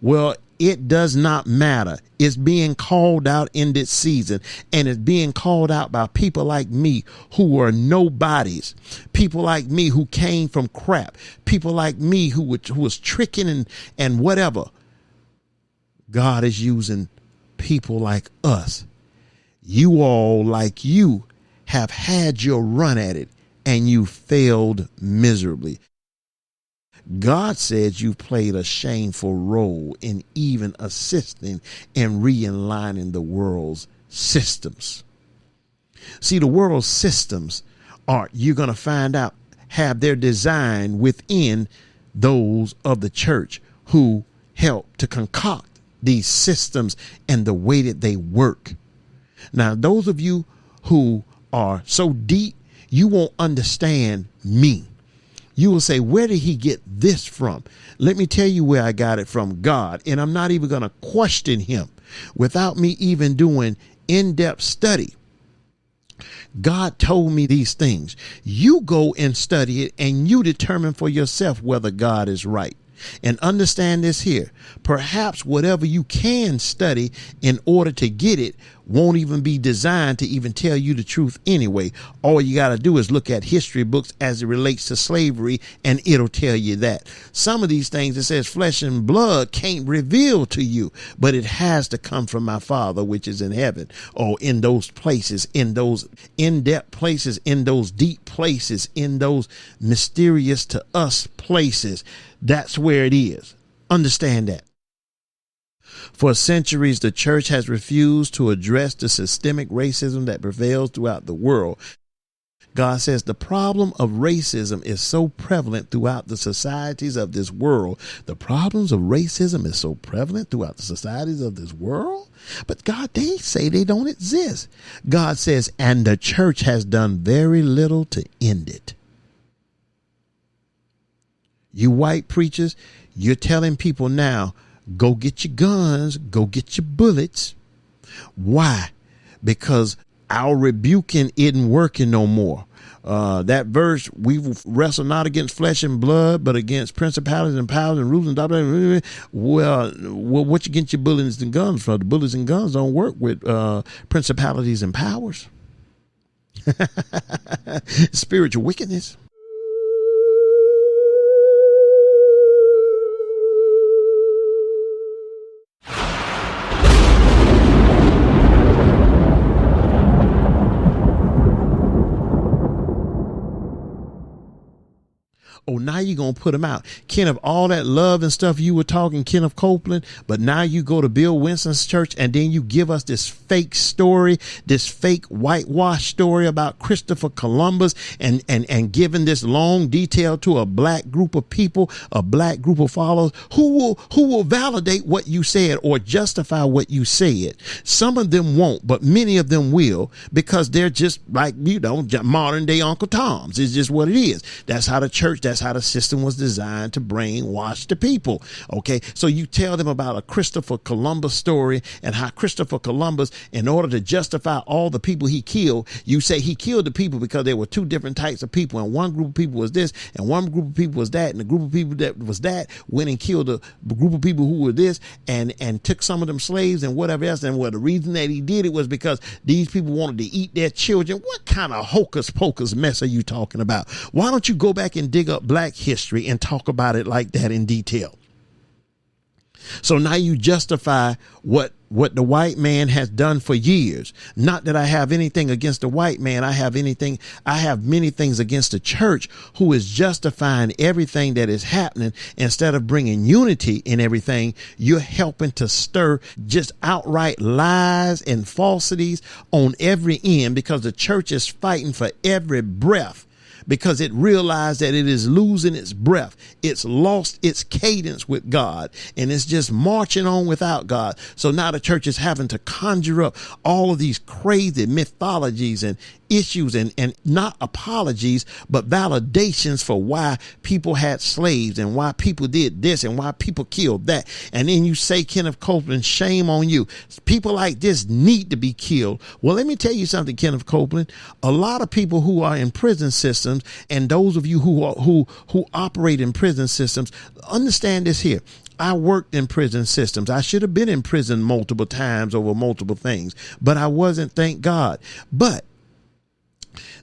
Well, it does not matter. It's being called out in this season, and it's being called out by people like me who are nobodies, people like me who came from crap, people like me who was tricking and whatever. God is using people like us. You all, like you, have had your run at it, and you failed miserably. God says you played a shameful role in even assisting in realigning the world's systems. See, the world's systems you're going to find out, have their design within those of the church who help to concoct these systems and the way that they work. Now, those of you who are so deep, you won't understand me. You will say, where did he get this from? Let me tell you where I got it from, God. And I'm not even going to question him without me even doing in-depth study. God told me these things. You go and study it, and you determine for yourself whether God is right. And understand this here. Perhaps whatever you can study in order to get it won't even be designed to even tell you the truth anyway. All you got to do is look at history books as it relates to slavery, and it'll tell you that. Some of these things it says flesh and blood can't reveal to you, but it has to come from my Father which is in heaven. Or in those places, in those in-depth places, in those deep places, in those mysterious to us places. That's where it is. Understand that. For centuries, the church has refused to address the systemic racism that prevails throughout the world. God says the problem of racism is so prevalent throughout the societies of this world. The problems of racism is so prevalent throughout the societies of this world. But God, they say they don't exist. God says, and the church has done very little to end it. You white preachers, you're telling people now, go get your guns, go get your bullets. Why? Because our rebuking isn't working no more. That verse, we wrestle not against flesh and blood, but against principalities and powers and rulers and blah, blah, blah, blah. Well, what you get your bullets and guns from? The bullets and guns don't work with principalities and powers. Spiritual wickedness. Oh, now you're going to put them out. Kenneth, all that love and stuff you were talking, Kenneth Copeland, but now you go to Bill Winston's church and then you give us this fake story, this fake whitewash story about Christopher Columbus and giving this long detail to a black group of people, a black group of followers who will validate what you said or justify what you said. Some of them won't, but many of them will, because they're just like, modern day Uncle Toms. It's just what it is. That's how the church, that's how the system was designed to brainwash the people. Okay. So you tell them about a Christopher Columbus story and how Christopher Columbus, in order to justify all the people he killed, you say he killed the people because there were two different types of people. And one group of people was this and one group of people was that. And the group of people that was that went and killed a group of people who were this and took some of them slaves and whatever else. And the reason that he did it was because these people wanted to eat their children. What kind of hocus pocus mess are you talking about? Why don't you go back and dig up black history and talk about it like that in detail? So now you justify what the white man has done for years. Not that I have anything against the white man. I have many things against the church, who is justifying everything that is happening. Instead of bringing unity in everything, you're helping to stir just outright lies and falsities on every end, because the church is fighting for every breath, because it realized that it is losing its breath. It's lost its cadence with God, and it's just marching on without God. So now the church is having to conjure up all of these crazy mythologies and issues and not apologies, but validations for why people had slaves and why people did this and why people killed that. And then you say, Kenneth Copeland, shame on you. People like this need to be killed. Well, let me tell you something, Kenneth Copeland. A lot of people who are in prison systems, and those of you who operate in prison systems, understand this here. I worked in prison systems. I should have been in prison multiple times over multiple things, but I wasn't, thank God. But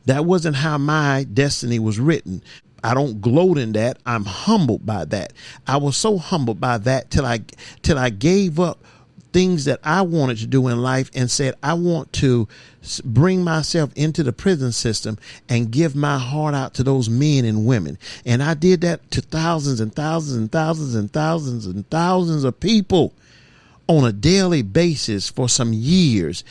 that wasn't how my destiny was written. I don't gloat in that. I'm humbled by that. I was so humbled by that till I gave up things that I wanted to do in life and said, I want to bring myself into the prison system and give my heart out to those men and women. And I did that to thousands and thousands and thousands and thousands and thousands of people on a daily basis for some years.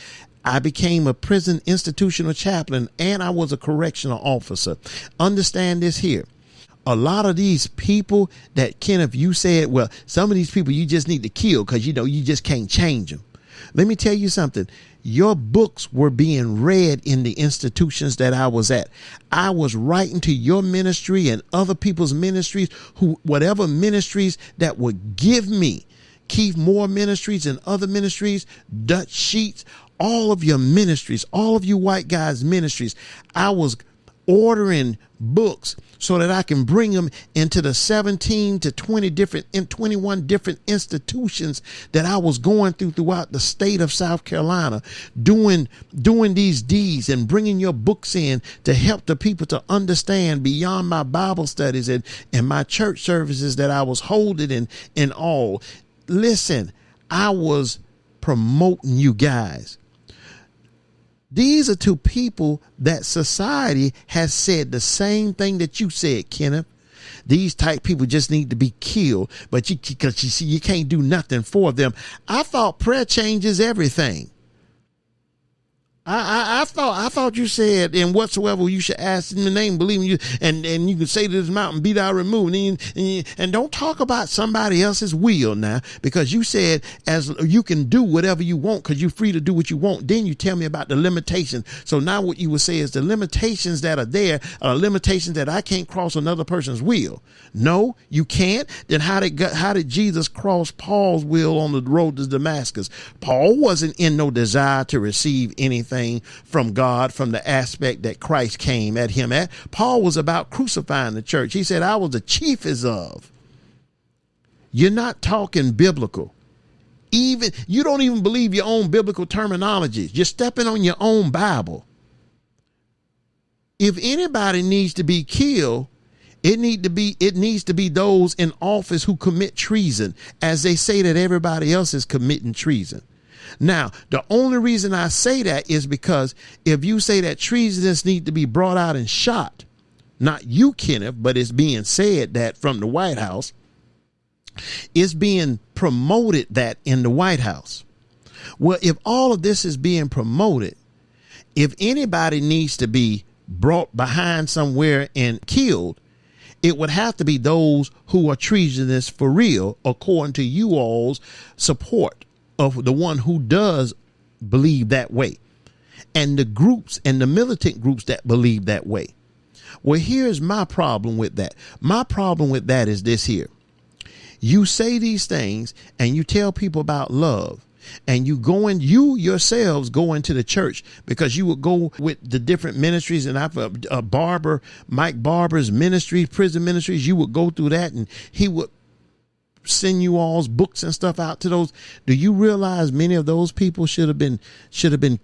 I became a prison institutional chaplain, and I was a correctional officer. Understand this here. A lot of these people that, Kenneth, you said, well, some of these people you just need to kill because, you just can't change them. Let me tell you something. Your books were being read in the institutions that I was at. I was writing to your ministry and other people's ministries, whatever ministries that would give me, Keith Moore Ministries and other ministries, Dutch Sheets, all of your ministries, all of you white guys' ministries. I was ordering books so that I can bring them into the 17 to 21 different institutions that I was going throughout the state of South Carolina, doing these deeds and bringing your books in to help the people to understand beyond my Bible studies and my church services that I was holding in all. Listen, I was promoting you guys. These are two people that society has said the same thing that you said, Kenneth. These type people just need to be killed, but because you see, you can't do nothing for them. I thought prayer changes everything. I thought you said, and whatsoever you should ask in the name, believe in you, and you can say to this mountain, be thou removed, and don't talk about somebody else's will now, because you said as you can do whatever you want because you're free to do what you want. Then you tell me about the limitations. So now what you would say is the limitations that are there are limitations that I can't cross another person's will. No, you can't. Then how did Jesus cross Paul's will on the road to Damascus? Paul wasn't in no desire to receive anything from God from the aspect that Christ came at him at. Paul was about crucifying the church. He said, I was the chiefest of. You're not talking biblical. You don't even believe your own biblical terminologies. You're stepping on your own Bible. If anybody needs to be killed, it needs to be those in office who commit treason, as they say that everybody else is committing treason. Now, the only reason I say that is because if you say that treasonous need to be brought out and shot, not you, Kenneth, but it's being said that from the White House, it's being promoted that in the White House. Well, if all of this is being promoted, if anybody needs to be brought behind somewhere and killed, it would have to be those who are treasonous for real, according to you all's support of the one who does believe that way, and the groups and the militant groups that believe that way. Well, here's my problem with that. My problem with that is this here. You say these things and you tell people about love, and you yourselves go into the church, because you would go with the different ministries, and I've Mike Barber's ministry, prison ministries. You would go through that, and he would send you all's books and stuff out to those. Do you realize many of those people should have been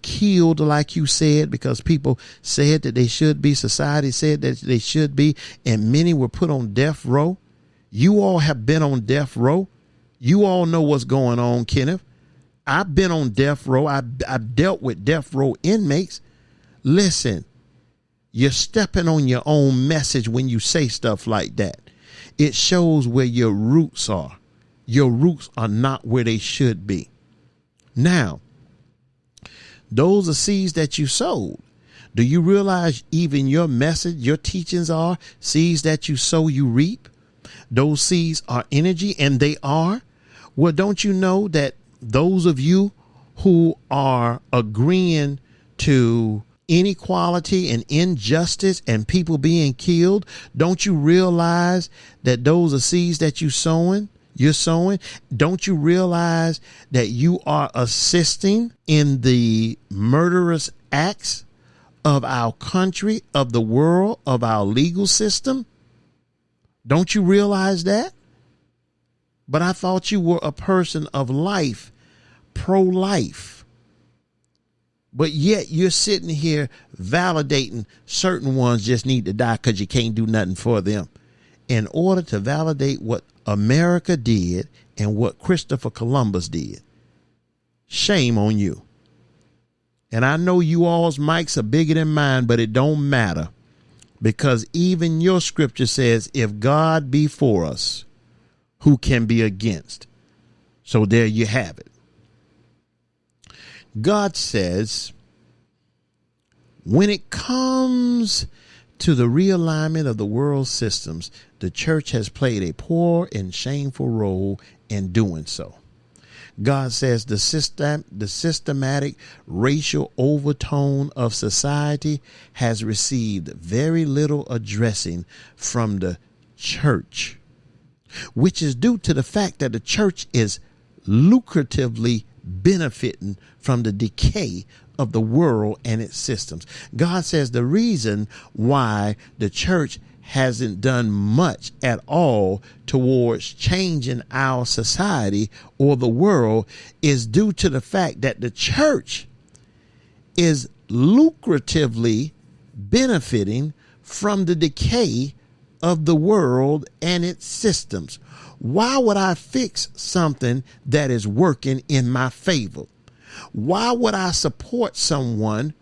killed, like you said, because people said that they should be, society said that they should be, and many were put on death row? You all have been on death row. You all know what's going on, Kenneth. I've been on death row. I've dealt with death row inmates. Listen, you're stepping on your own message when you say stuff like that. It shows where your roots are. Your roots are not where they should be. Now, those are seeds that you sowed. Do you realize even your message, your teachings are seeds that you sow, you reap? Those seeds are energy, and they are. Well, don't you know that those of you who are agreeing to inequality and injustice and people being killed, don't you realize that those are seeds that you're sowing? Don't you realize that you are assisting in the murderous acts of our country, of the world, of our legal system? Don't you realize that? But I thought you were a person of life, pro-life. But yet you're sitting here validating certain ones just need to die because you can't do nothing for them, in order to validate what America did and what Christopher Columbus did. Shame on you. And I know you all's mics are bigger than mine, but it don't matter, because even your scripture says, if God be for us, who can be against? So there you have it. God says, when it comes to the realignment of the world systems, the church has played a poor and shameful role in doing so. God says the systematic racial overtone of society has received very little addressing from the church, which is due to the fact that the church is lucratively benefiting from the decay of the world and its systems. God says the reason why the church hasn't done much at all towards changing our society or the world is due to the fact that the church is lucratively benefiting from the decay of the world and its systems. Why would I fix something that is working in my favor? Why would I support someone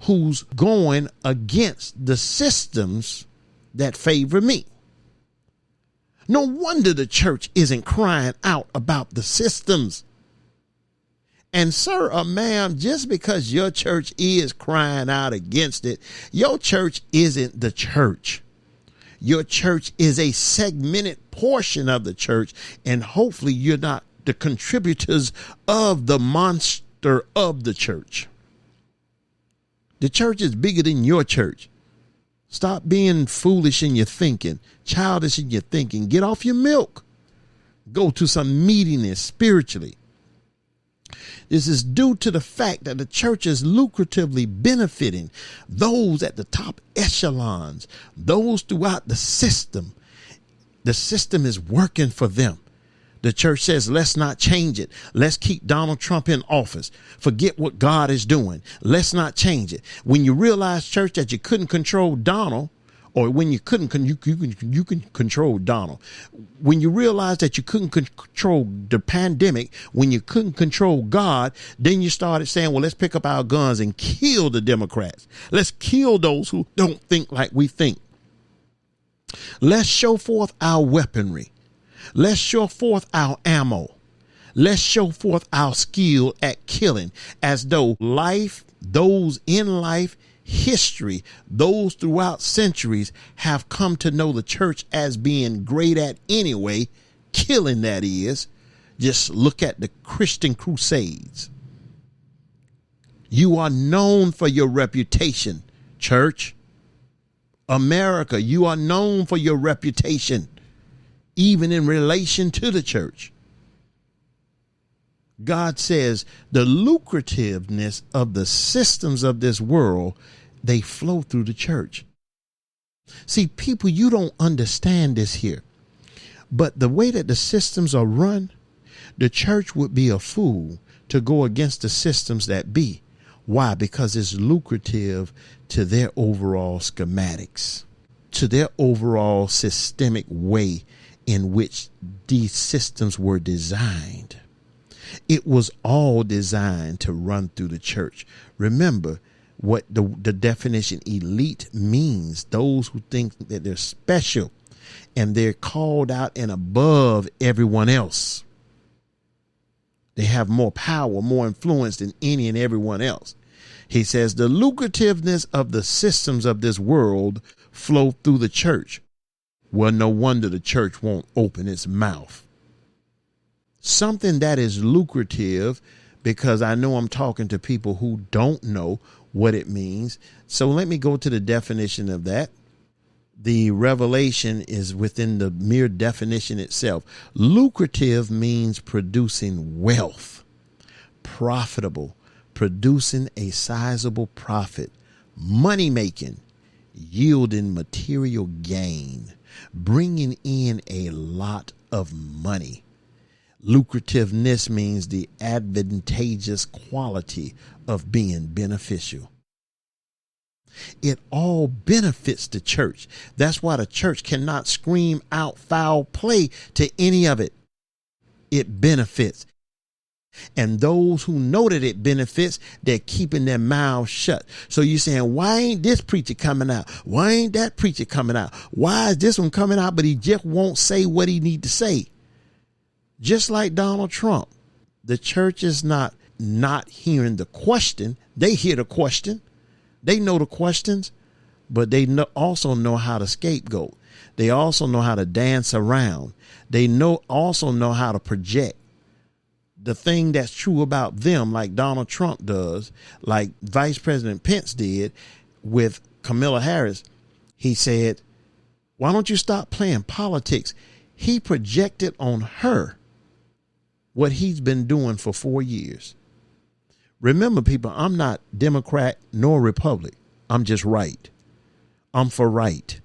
who's going against the systems that favor me? No wonder the church isn't crying out about the systems. And sir or ma'am, just because your church is crying out against it, your church isn't the church. Your church is a segmented portion of the church, and hopefully you're not the contributors of the monster of the church. The church is bigger than your church. Stop being foolish in your thinking, childish in your thinking. Get off your milk. Go to some meatiness spiritually. This is due to the fact that the church is lucratively benefiting those at the top echelons, those throughout the system. The system is working for them. The church says, let's not change it. Let's keep Donald Trump in office. Forget what God is doing. Let's not change it. When you realize, church, that you couldn't control Donald, or when you you can control Donald. When you realize that you couldn't control the pandemic, when you couldn't control God, then you started saying, well, let's pick up our guns and kill the Democrats. Let's kill those who don't think like we think. Let's show forth our weaponry. Let's show forth our ammo. Let's show forth our skill at killing, as though life, those in life, history, those throughout centuries have come to know the church as being great at anyway, killing that is. Just look at the Christian crusades. You are known for your reputation, church. America, you are known for your reputation, even in relation to the church. God says the lucrativeness of the systems of this world, they flow through the church. See, people, you don't understand this here. But the way that the systems are run, the church would be a fool to go against the systems that be. Why? Because it's lucrative to their overall schematics, to their overall systemic way in which these systems were designed. It was all designed to run through the church. Remember what the definition elite means: those who think that they're special and they're called out and above everyone else. They have more power, more influence than any and everyone else. He says the lucrativeness of the systems of this world flow through the church. Well, no wonder the church won't open its mouth. Something that is lucrative, because I know I'm talking to people who don't know what it means. So let me go to the definition of that. The revelation is within the mere definition itself. Lucrative means producing wealth, profitable, producing a sizable profit, money making, yielding material gain, bringing in a lot of money. Lucrativeness means the advantageous quality of being beneficial. It all benefits the church. That's why the church cannot scream out foul play to any of it. It benefits. And those who know that it benefits, they're keeping their mouths shut. So you're saying, why ain't this preacher coming out? Why ain't that preacher coming out? Why is this one coming out, but he just won't say what he need to say? Just like Donald Trump, the church is not hearing the question. They hear the question. They know the questions, but they also know how to scapegoat. They also know how to dance around. They also know how to project the thing that's true about them, like Donald Trump does, like Vice President Pence did with Kamala Harris. He said, why don't you stop playing politics? He projected on her what he's been doing for 4 years. Remember, people, I'm not Democrat nor Republic. I'm just right. I'm for right.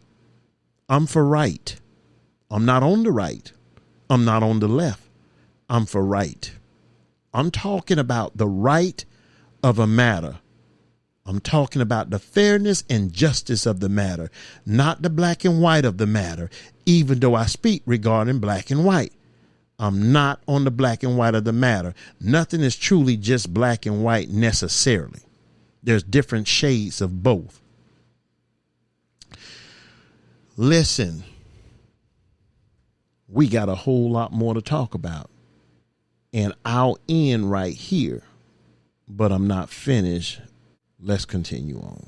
I'm for right. I'm not on the right. I'm not on the left. I'm for right. I'm talking about the right of a matter. I'm talking about the fairness and justice of the matter, not the black and white of the matter, even though I speak regarding black and white. I'm not on the black and white of the matter. Nothing is truly just black and white necessarily. There's different shades of both. Listen, we got a whole lot more to talk about, and I'll end right here, but I'm not finished. Let's continue on.